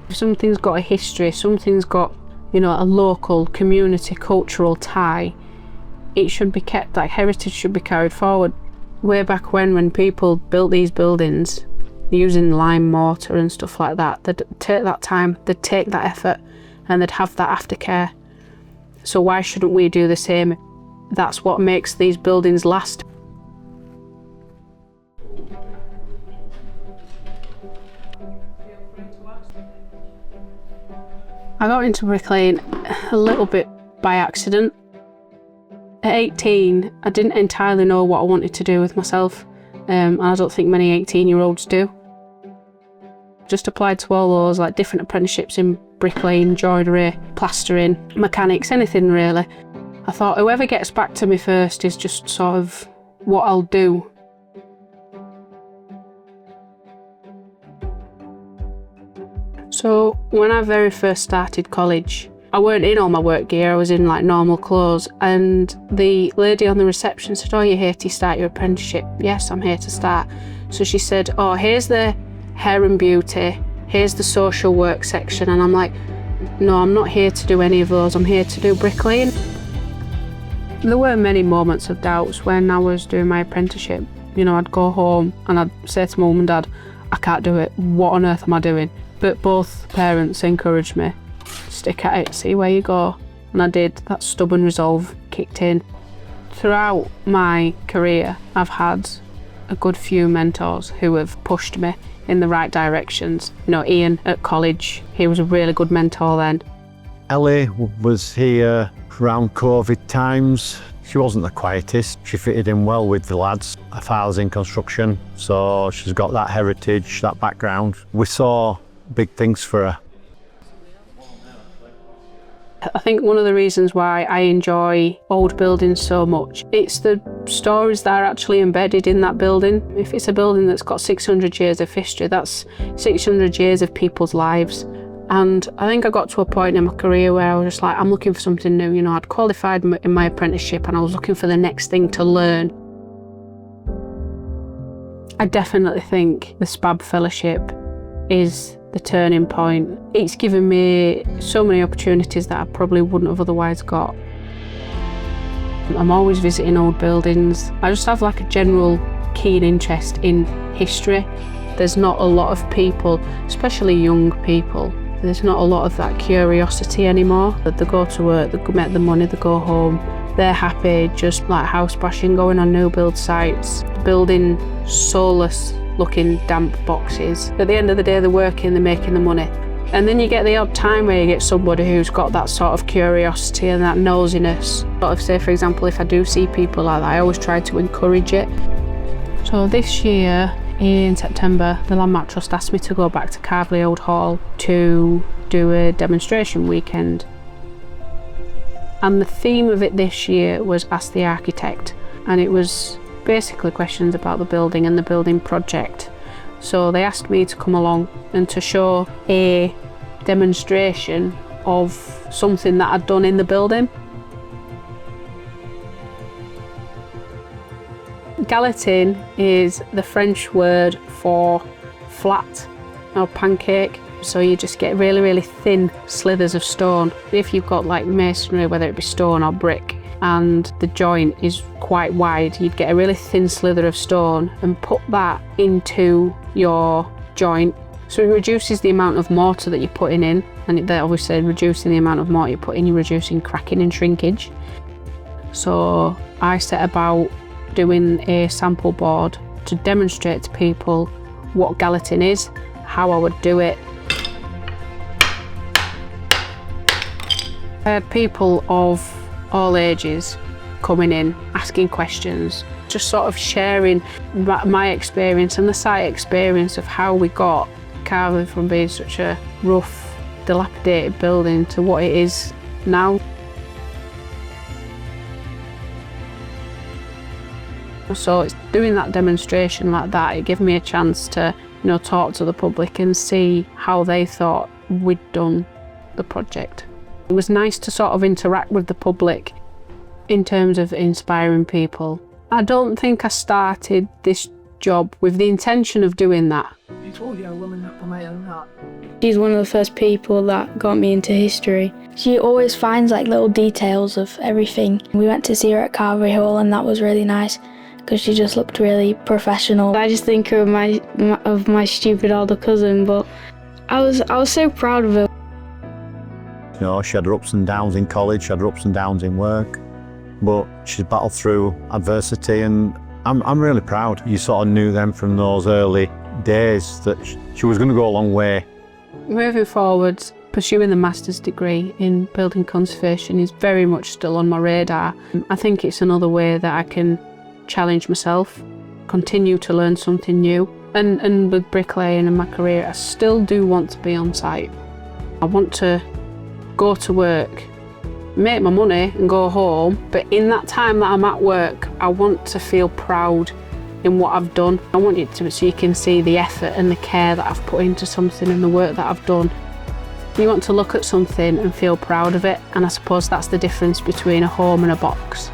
If something's got a history, something's got, you know, a local community cultural tie, it should be kept, that heritage should be carried forward. Way back when people built these buildings using lime mortar and stuff like that, they'd take that time, they'd take that effort, and they'd have that aftercare. So why shouldn't we do the same? That's what makes these buildings last. I got into bricklaying a little bit by accident. At 18, I didn't entirely know what I wanted to do with myself, and I don't think many 18-year-olds do. Just applied to all those, like different apprenticeships in bricklaying, joinery, plastering, mechanics, anything really. I thought whoever gets back to me first is just sort of what I'll do. So when I very first started college, I weren't in all my work gear, I was in like normal clothes, and the lady on the reception said, "Oh, you're here to start your apprenticeship?" "Yes, I'm here to start." So she said, "Oh, here's the hair and beauty, here's the social work section," and I'm like, "No, I'm not here to do any of those, I'm here to do bricklaying." There were many moments of doubts when I was doing my apprenticeship. You know, I'd go home and I'd say to my mum and dad, "I can't do it, what on earth am I doing?" But both parents encouraged me. Stick at it, see where you go. And I did. That stubborn resolve kicked in. Throughout my career, I've had a good few mentors who have pushed me in the right directions. You know, Ian at college, he was a really good mentor then. Ellie was here around COVID times. She wasn't the quietest. She fitted in well with the lads. Her father's in construction, so she's got that heritage, that background. We saw big things for her. I think one of the reasons why I enjoy old buildings so much, it's the stories that are actually embedded in that building. If it's a building that's got 600 years of history, that's 600 years of people's lives. And I think I got to a point in my career where I was just like, I'm looking for something new. You know, I'd qualified in my apprenticeship and I was looking for the next thing to learn. I definitely think the SPAB Fellowship is the turning point. It's given me so many opportunities that I probably wouldn't have otherwise got. I'm always visiting old buildings. I just have like a general keen interest in history. There's not a lot of people, especially young people, there's not a lot of that curiosity anymore. They go to work, they make the money, they go home, they're happy, just like house bashing, going on new build sites, building soulless looking damp boxes. At the end of the day, they're working, they're making the money. And then you get the odd time where you get somebody who's got that sort of curiosity and that nosiness. Sort of say, for example, if I do see people like that, I always try to encourage it. So this year, in September, the Landmark Trust asked me to go back to Carvely Old Hall to do a demonstration weekend. And the theme of it this year was Ask the Architect, and it was basically questions about the building and the building project. So they asked me to come along and to show a demonstration of something that I'd done in the building. Galleting is the French word for flat or pancake. So you just get really, really thin slithers of stone. If you've got like masonry, whether it be stone or brick, and the joint is quite wide, you'd get a really thin slither of stone and put that into your joint. So it reduces the amount of mortar that you're putting in, and they're obviously reducing the amount of mortar you put in, you're reducing cracking and shrinkage. So I set about doing a sample board to demonstrate to people what galleting is, how I would do it. I had people of all ages coming in, asking questions, just sort of sharing my experience and the site experience of how we got Carvely from being such a rough, dilapidated building to what it is now. So it's doing that demonstration like that, it gave me a chance to, you know, talk to the public and see how they thought we'd done the project. It was nice to sort of interact with the public in terms of inspiring people. I don't think I started this job with the intention of doing that. She's one of the first people that got me into history. She always finds like little details of everything. We went to see her at Carvery Hall and that was really nice because she just looked really professional. I just think of my stupid older cousin, but I was so proud of her. You know, she had her ups and downs in college, she had her ups and downs in work, but she's battled through adversity, and I'm really proud. You sort of knew them from those early days that she was going to go a long way. Moving forwards, pursuing the master's degree in building conservation is very much still on my radar. I think it's another way that I can challenge myself, continue to learn something new, and with bricklaying and my career, I still do want to be on site. I want to go to work, make my money and go home, but in that time that I'm at work, I want to feel proud in what I've done. I want it to, so you can see the effort and the care that I've put into something and the work that I've done. You want to look at something and feel proud of it, and I suppose that's the difference between a home and a box.